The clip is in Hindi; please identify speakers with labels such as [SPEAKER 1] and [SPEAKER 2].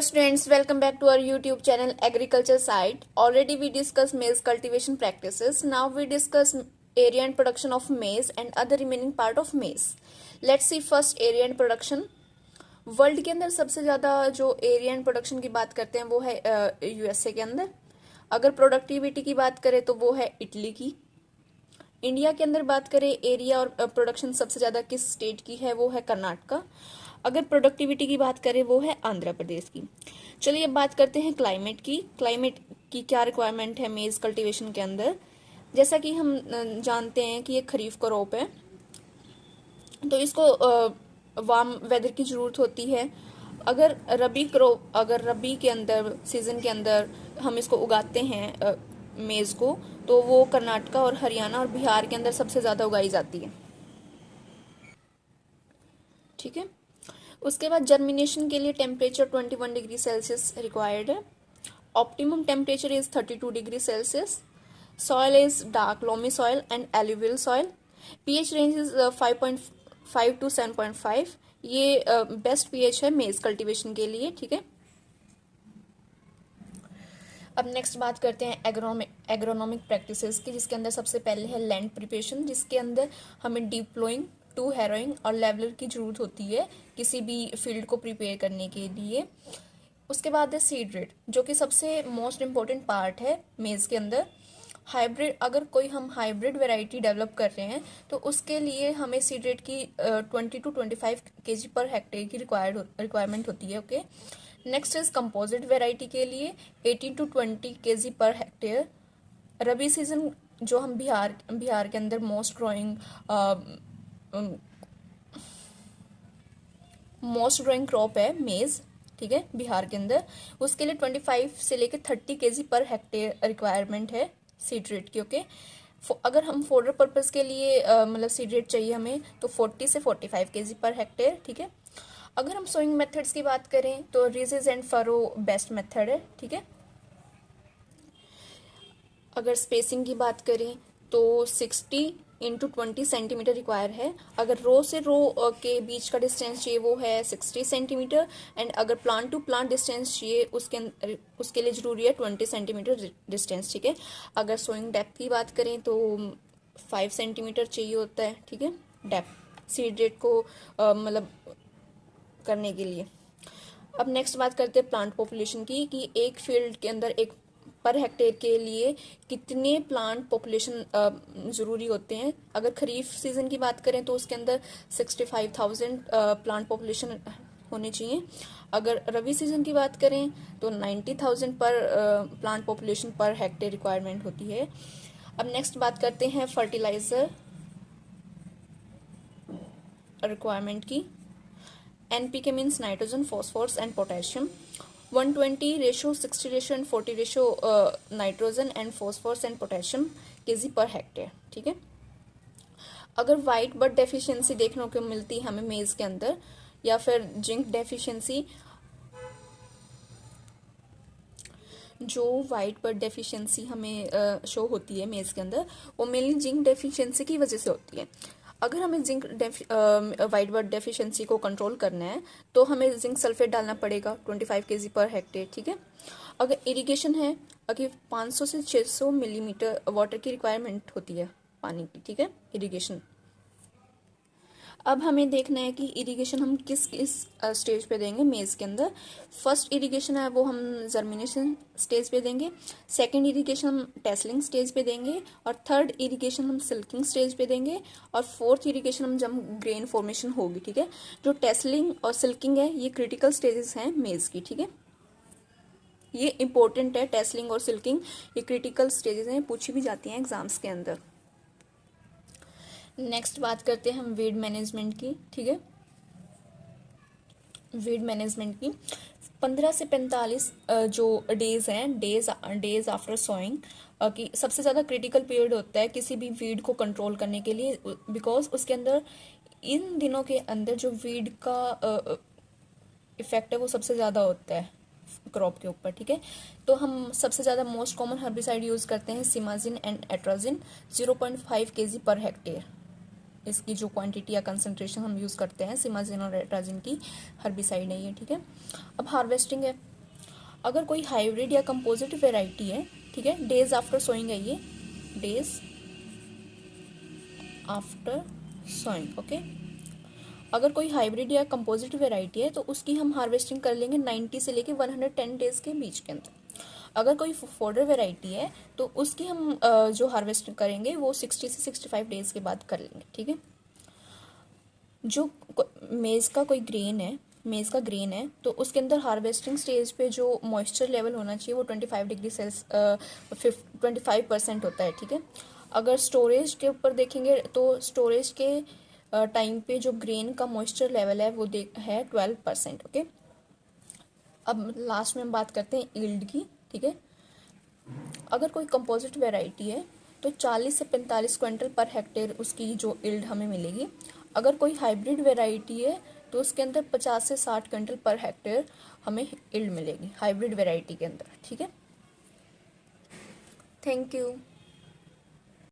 [SPEAKER 1] Hello students, welcome back to our YouTube channel Agriculture Site. Already we discussed maize cultivation practices. Now we discuss area and production of maize and other remaining part of maize. Let's see first area and production. World के अंदर सबसे ज़्यादा जो एरिया एंड प्रोडक्शन की बात करते हैं वो है यूएसए के अंदर. अगर प्रोडक्टिविटी की बात करें तो वो है इटली की. इंडिया के अंदर बात करें एरिया और प्रोडक्शन सबसे ज़्यादा किस स्टेट की है वो है कर्नाटका. अगर प्रोडक्टिविटी की बात करें वो है आंध्र प्रदेश की. चलिए अब बात करते हैं क्लाइमेट की. क्लाइमेट की क्या रिक्वायरमेंट है मेज कल्टीवेशन के अंदर. जैसा कि हम जानते हैं कि ये खरीफ क्रॉप है तो इसको वार्म वेदर की ज़रूरत होती है. अगर रबी के अंदर सीजन के अंदर हम इसको उगाते हैं मेज़ को तो वो कर्नाटका और हरियाणा और बिहार के अंदर सबसे ज़्यादा उगाई जाती है. ठीक है. उसके बाद जर्मिनेशन के लिए टेम्परेचर 21 डिग्री सेल्सियस रिक्वायर्ड है. Optimum temperature is 32 degree Celsius. Soil is dark loamy soil and alluvial soil. PH range is 5.5 to 7.5. ये बेस्ट पीएच है मेज कल्टीवेशन के लिए. ठीक है. अब नेक्स्ट बात करते हैं एग्रोनॉमिक प्रैक्टिसेस की, जिसके अंदर सबसे पहले है लैंड प्रिपरेशन, जिसके अंदर हमें डीप प्लोइंग, टू हैरोइंग और लेवलर की ज़रूरत होती है किसी भी फील्ड को प्रिपेयर करने के लिए. उसके बाद है सीड रेट, जो कि सबसे मोस्ट इम्पॉर्टेंट पार्ट है मेज़ के अंदर. हाइब्रिड, अगर कोई हम हाइब्रिड वैरायटी डेवलप कर रहे हैं तो उसके लिए हमें सीड रेट की 20 to 25 kg पर हेक्टेयर की रिक्वायरमेंट होती है. Okay. Next is composite variety के लिए 18 to 20 kg per hectare. Rabi season जो हम बिहार के अंदर मोस्ट ग्रोइंग क्रॉप है मेज. ठीक है. बिहार के अंदर उसके लिए 25 से लेकर 30 kg पर हेक्टेयर रिक्वायरमेंट है सीड रेट की. ओके. अगर हम फोडर पर्पस के लिए मतलब सीड रेट चाहिए हमें तो 40 से 45 kg पर हेक्टेयर. ठीक है. अगर हम सोइंग मेथड्स की बात करें तो ridges and furrow best method है. ठीक है. अगर स्पेसिंग की बात करें तो 60 into 20 सेंटीमीटर रिक्वायर है. अगर रो से रो के बीच का डिस्टेंस चाहिए वो है 60 सेंटीमीटर. एंड अगर प्लांट टू प्लांट डिस्टेंस चाहिए उसके लिए ज़रूरी है 20 सेंटीमीटर डिस्टेंस. ठीक है. अगर सोइंग डेप्थ की बात करें तो 5 सेंटीमीटर चाहिए होता है. ठीक है. डेप्थ सीड रेट को मतलब करने के लिए. अब नेक्स्ट बात करते हैं प्लांट पॉपुलेशन की, कि एक फील्ड के अंदर एक पर हेक्टेयर के लिए कितने प्लांट पॉपुलेशन ज़रूरी होते हैं. अगर खरीफ सीज़न की बात करें तो उसके अंदर 65,000 प्लांट पॉपुलेशन होनी चाहिए. अगर रबी सीज़न की बात करें तो 90,000 पर plant population per hectare requirement होती है. अब नेक्स्ट बात करते हैं फर्टिलाइज़र रिक्वायरमेंट की. NPK means nitrogen, phosphorus and potassium. 120 ratio, 60 ratio and 40 ratio nitrogen and phosphorus and potassium kg per hectare. ठीक है. अगर वाइट बर्ड डेफिशिएंसी देखने को मिलती है हमें मेज के अंदर, या फिर जिंक डेफिशिएंसी, जो वाइट बर्ड डेफिशिएंसी हमें शो होती है मेज के अंदर वो मेनली जिंक डेफिशिएंसी की वजह से होती है. अगर हमें जिंक वाइट बर्ड डेफिशिएंसी को कंट्रोल करना है तो हमें जिंक सल्फेट डालना पड़ेगा 25 kg पर हेक्टेयर. ठीक है. अगर इरिगेशन है, अगर 500 से 600 मिलीमीटर वाटर की रिक्वायरमेंट होती है पानी की. ठीक है. इरिगेशन. अब हमें देखना है कि इरिगेशन हम किस स्टेज पे देंगे मेज़ के अंदर. फर्स्ट इरिगेशन है वो हम जर्मिनेशन स्टेज पे देंगे. सेकंड इरिगेशन हम टेसलिंग स्टेज पे देंगे. और थर्ड इरिगेशन हम सिल्किंग स्टेज पे देंगे. और फोर्थ इरिगेशन हम जब ग्रेन फॉर्मेशन होगी. ठीक है. जो टेसलिंग और सिल्किंग है ये क्रिटिकल स्टेजेस हैं मेज़ की. ठीक है. ये इंपॉर्टेंट है. टेसलिंग और सिल्किंग ये क्रिटिकल स्टेजेस हैं, पूछी भी जाती हैं एग्जाम्स के अंदर. नेक्स्ट बात करते हैं हम वीड मैनेजमेंट की. ठीक है. वीड मैनेजमेंट की 15 से 45 जो डेज हैं, डेज आफ्टर सोइंग की सबसे ज़्यादा क्रिटिकल पीरियड होता है किसी भी वीड को कंट्रोल करने के लिए. बिकॉज उसके अंदर इन दिनों के अंदर जो वीड का इफेक्ट है वो सबसे ज़्यादा होता है क्रॉप के ऊपर. ठीक है. तो हम सबसे ज़्यादा मोस्ट कॉमन हर्बिसाइड यूज़ करते हैं सिमाजिन and atrazine. 0.5 kg per hectare इसकी जो क्वांटिटी या कंसंट्रेशन हम यूज़ करते हैं सिमाजिन और एट्राजिन की हर्बिसाइड है ये. ठीक है. अब हार्वेस्टिंग है. अगर कोई हाइब्रिड या कंपोजिट वेराइटी है, ठीक है, डेज आफ्टर सोइंग है ये, डेज आफ्टर सोइंग, ओके। अगर कोई हाइब्रिड या कंपोजिट वेराइटी है तो उसकी हम हार्वेस्टिंग कर लेंगे 90 से लेके 110 डेज के बीच के अंदर। अगर कोई फोडर वेराइटी है तो उसकी हम जो हार्वेस्टिंग करेंगे वो 60 से 65 डेज के बाद कर लेंगे, ठीक है। जो मेज़ का कोई ग्रेन है, मेज़ का ग्रेन है, तो उसके अंदर हार्वेस्टिंग स्टेज पे जो मॉइस्चर लेवल होना चाहिए वो 25 डिग्री सेल्स 25% होता है, ठीक है। अगर स्टोरेज के ऊपर देखेंगे तो स्टोरेज के टाइम पे जो ग्रेन का मॉइस्चर लेवल है वो है 12%, ओके। अब लास्ट में हम बात करते हैं यील्ड की, ठीक है। अगर कोई कंपोजिट वेराइटी है तो 40 से 45 क्विंटल पर हेक्टेयर उसकी जो यील्ड हमें मिलेगी। अगर कोई हाइब्रिड वेराइटी है तो उसके अंदर 50 से 60 क्विंटल पर हेक्टेयर हमें यील्ड मिलेगी हाइब्रिड वेराइटी के अंदर, ठीक है। Thank you.